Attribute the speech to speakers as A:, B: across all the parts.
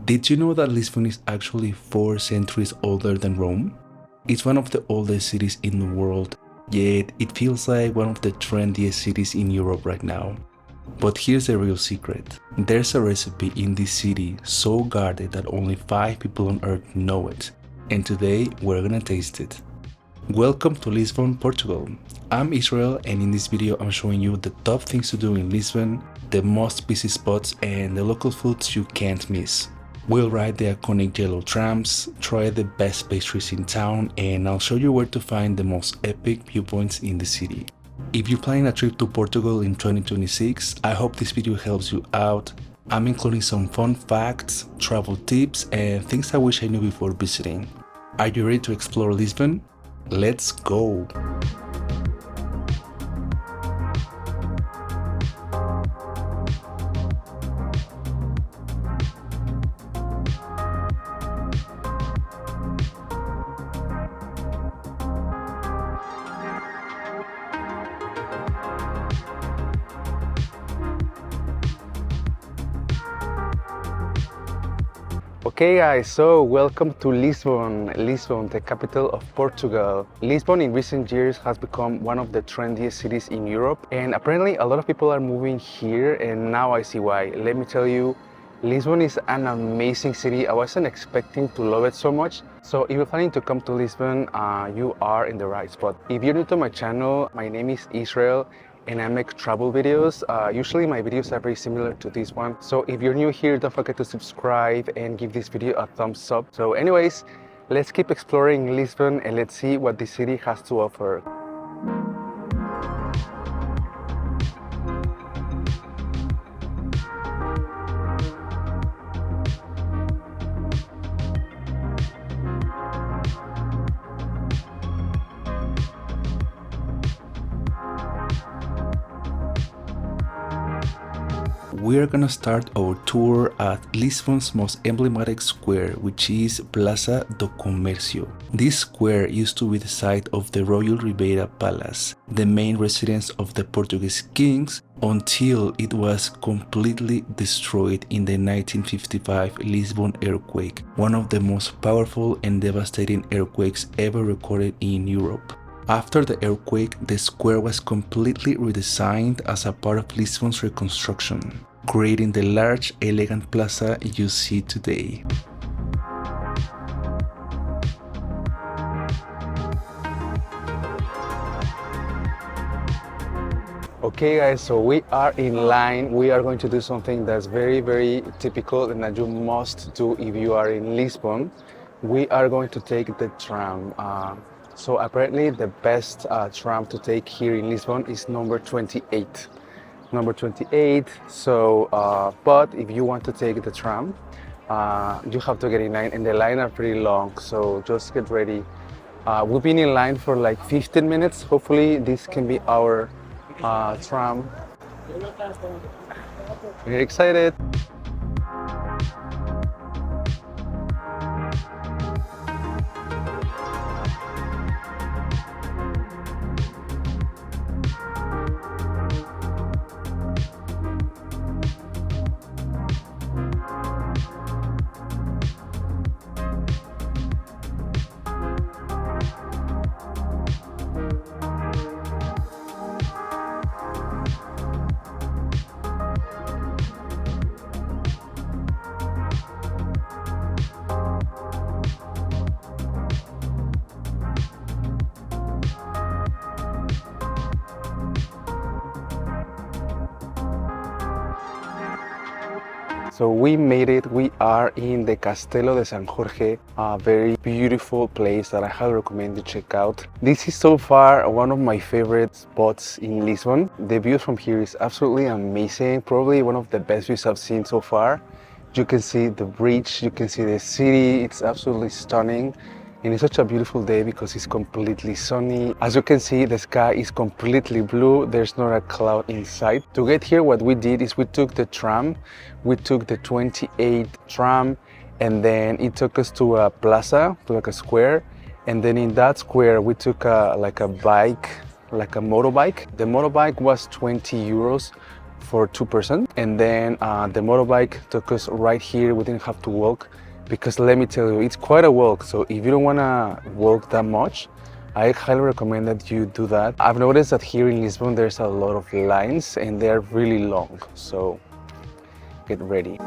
A: Did you know that Lisbon is actually 4 centuries older than Rome? It's one of the oldest cities in the world, yet it feels like one of the trendiest cities in Europe right now. But here's the real secret. There's a recipe in this city so guarded that only 5 people on earth know it, and today we're gonna taste it. Welcome to Lisbon, Portugal. I'm Israel, and in this video I'm showing you the top things to do in Lisbon, the most busy spots, and the local foods you can't miss. We'll ride the iconic yellow trams, try the best pastries in town, and I'll show you where to find the most epic viewpoints in the city. If you're planning a trip to Portugal in 2026, I hope this video helps you out. I'm including some fun facts, travel tips, and things I wish I knew before visiting. Are you ready to explore Lisbon? Let's go! Okay guys, so welcome to Lisbon, the capital of Portugal. Lisbon in recent years has become one of the trendiest cities in Europe, and apparently a lot of people are moving here, and now I see why. Let me tell you, Lisbon is an amazing city. I wasn't expecting to love it so much. So if you're planning to come to Lisbon, you are in the right spot. If you're new to my channel, my name is Israel, and I make travel videos. Usually my videos are very similar to this one. So if you're new here, don't forget to subscribe and give this video a thumbs up. So anyways, let's keep exploring Lisbon and let's see what the city has to offer. We are gonna start our tour at Lisbon's most emblematic square, which is Praça do Comércio. This square used to be the site of the Royal Ribeira Palace, the main residence of the Portuguese kings, until it was completely destroyed in the 1955 Lisbon earthquake, one of the most powerful and devastating earthquakes ever recorded in Europe. After the earthquake, the square was completely redesigned as a part of Lisbon's reconstruction, creating the large, elegant plaza you see today. Okay guys, so we are in line. We are going to do something that's very typical and that you must do if you are in Lisbon. We are going to take the tram. So apparently the best tram to take here in Lisbon is number 28. Number 28. So, but if you want to take the tram, you have to get in line, and the line are pretty long. So just get ready. We've been in line for like 15 minutes. Hopefully this can be our tram. We're excited. So we made it. We are in the Castelo de São Jorge, a very beautiful place that I highly recommend you check out. This is so far one of my favorite spots in Lisbon. The view from here is absolutely amazing, probably one of the best views I've seen so far. You can see the bridge, you can see the city, it's absolutely stunning. And it's such a beautiful day because it's completely sunny. As you can see, the sky is completely blue. There's not a cloud in sight. To get here, what we did is we took the tram. We took the 28 tram, and then it took us to a plaza, to like a square. And then in that square, we took like a bike, like a motorbike. The motorbike was 20 euros, for 2%. And then the motorbike took us right here. We didn't have to walk because let me tell you, it's quite a walk. So if you don't want to walk that much, I highly recommend that you do that. I've noticed that here in Lisbon, there's a lot of lines and they're really long. So get ready.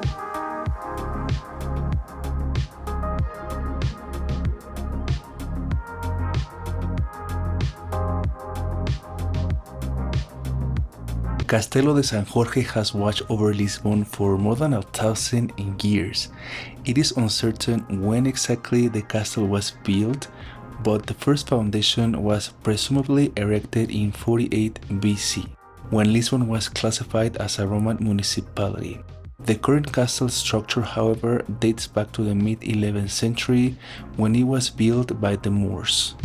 A: Castelo de São Jorge has watched over Lisbon for more than 1,000 years. It is uncertain when exactly the castle was built, but the first foundation was presumably erected in 48 BC, when Lisbon was classified as a Roman municipality. The current castle structure, however, dates back to the mid-11th century when it was built by the Moors.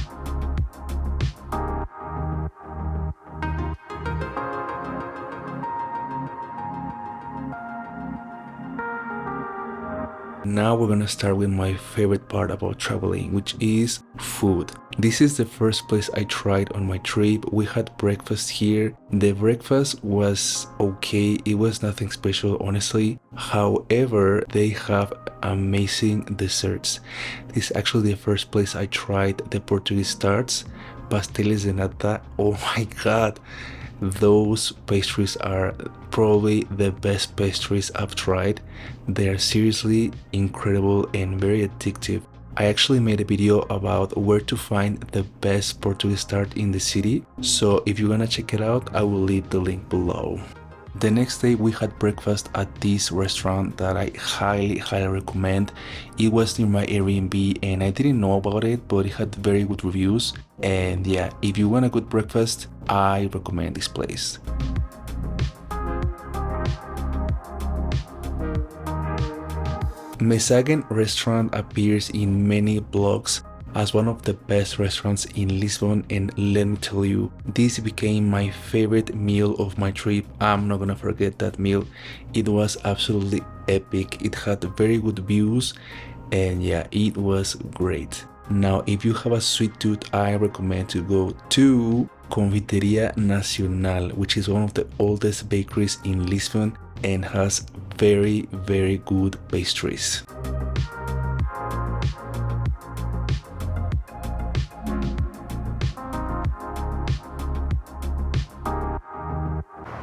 A: Now we're gonna start with my favorite part about traveling, which is food. This is the first place I tried on my trip. We had breakfast here. The breakfast was okay, it was nothing special honestly. However, they have amazing desserts. This is actually the first place I tried the Portuguese tarts, Pastel de Nata. Oh my god! Those pastries are probably the best pastries I've tried. They are seriously incredible and very addictive. I actually made a video about where to find the best Portuguese tart in the city, so if you wanna check it out, I will leave the link below. The next day we had breakfast at this restaurant that I highly recommend. It was near my Airbnb and I didn't know about it, but it had very good reviews. And yeah, if you want a good breakfast, I recommend this place. Mesagen restaurant appears in many blogs as one of the best restaurants in Lisbon, and let me tell you, this became my favorite meal of my trip. I'm not gonna forget that meal. It was absolutely epic. It had very good views and yeah, it was great. Now if you have a sweet tooth, I recommend to go to Confeitaria Nacional, which is one of the oldest bakeries in Lisbon and has very good pastries.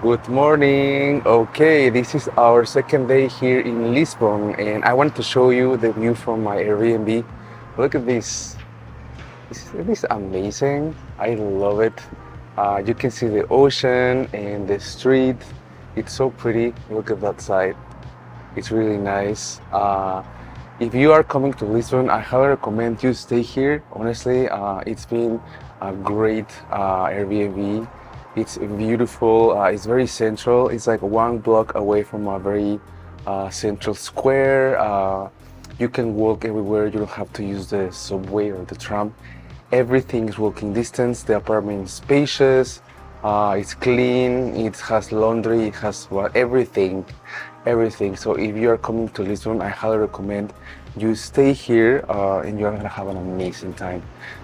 A: Good morning. Okay, this is our second day here in Lisbon and I wanted to show you the view from my Airbnb. Look at this. Isn't this amazing? I love it. You can see the ocean and the street. It's so pretty. Look at that side. It's really nice. If you are coming to Lisbon, I highly recommend you stay here. Honestly, it's been a great Airbnb. It's beautiful. It's very central. It's like one block away from a very central square. You can walk everywhere. You don't have to use the subway or the tram. Everything is walking distance. The apartment is spacious. It's clean. It has laundry. It has everything. So if you are coming to Lisbon, I highly recommend you stay here and you're gonna have an amazing time.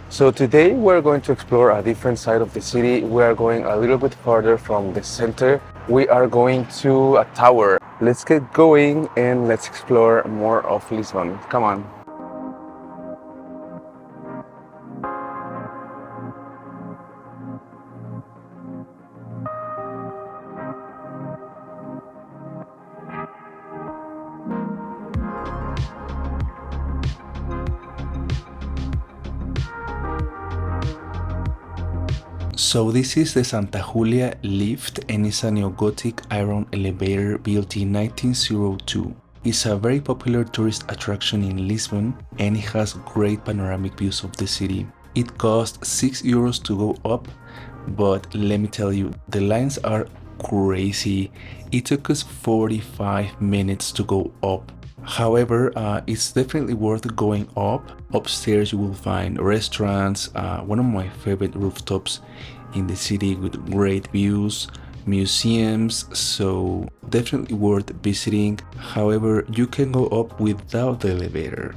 A: So today we're going to explore a different side of the city. We are going a little bit farther from the center. We are going to a tower. Let's get going and let's explore more of Lisbon. Come on. So this is the Santa Julia lift and it's a neo-Gothic iron elevator built in 1902. It's a very popular tourist attraction in Lisbon and it has great panoramic views of the city. It costs €6 to go up, but let me tell you, the lines are crazy. It took us 45 minutes to go up. However, it's definitely worth going up. Upstairs you will find restaurants, one of my favorite rooftops in the city with great views, museums, so definitely worth visiting. However, you can go up without the elevator.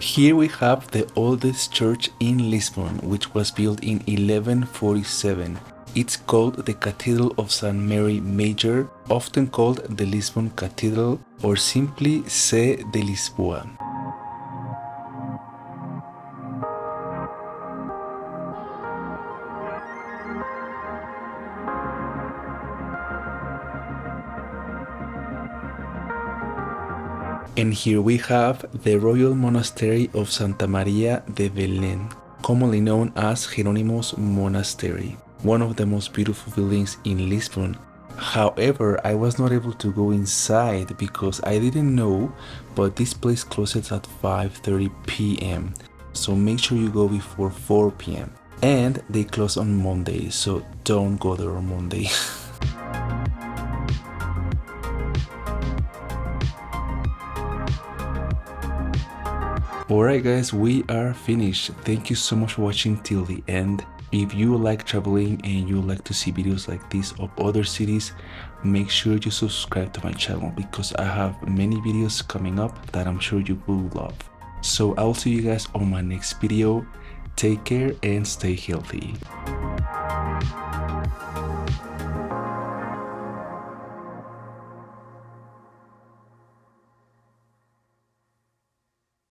A: Here we have the oldest church in Lisbon, which was built in 1147. It's called the Cathedral of St. Mary Major, often called the Lisbon Cathedral or simply Sé de Lisboa. And here we have the Royal Monastery of Santa Maria de Belém, commonly known as Jerónimos Monastery, one of the most beautiful buildings in Lisbon. However, I was not able to go inside because I didn't know, but this place closes at 5:30 p.m. So make sure you go before 4 p.m. And they close on Monday, so don't go there on Monday. Alright guys, we are finished. Thank you so much for watching till the end. If you like traveling and you like to see videos like this of other cities, make sure you subscribe to my channel because I have many videos coming up that I'm sure you will love. So I'll see you guys on my next video. Take care and stay healthy.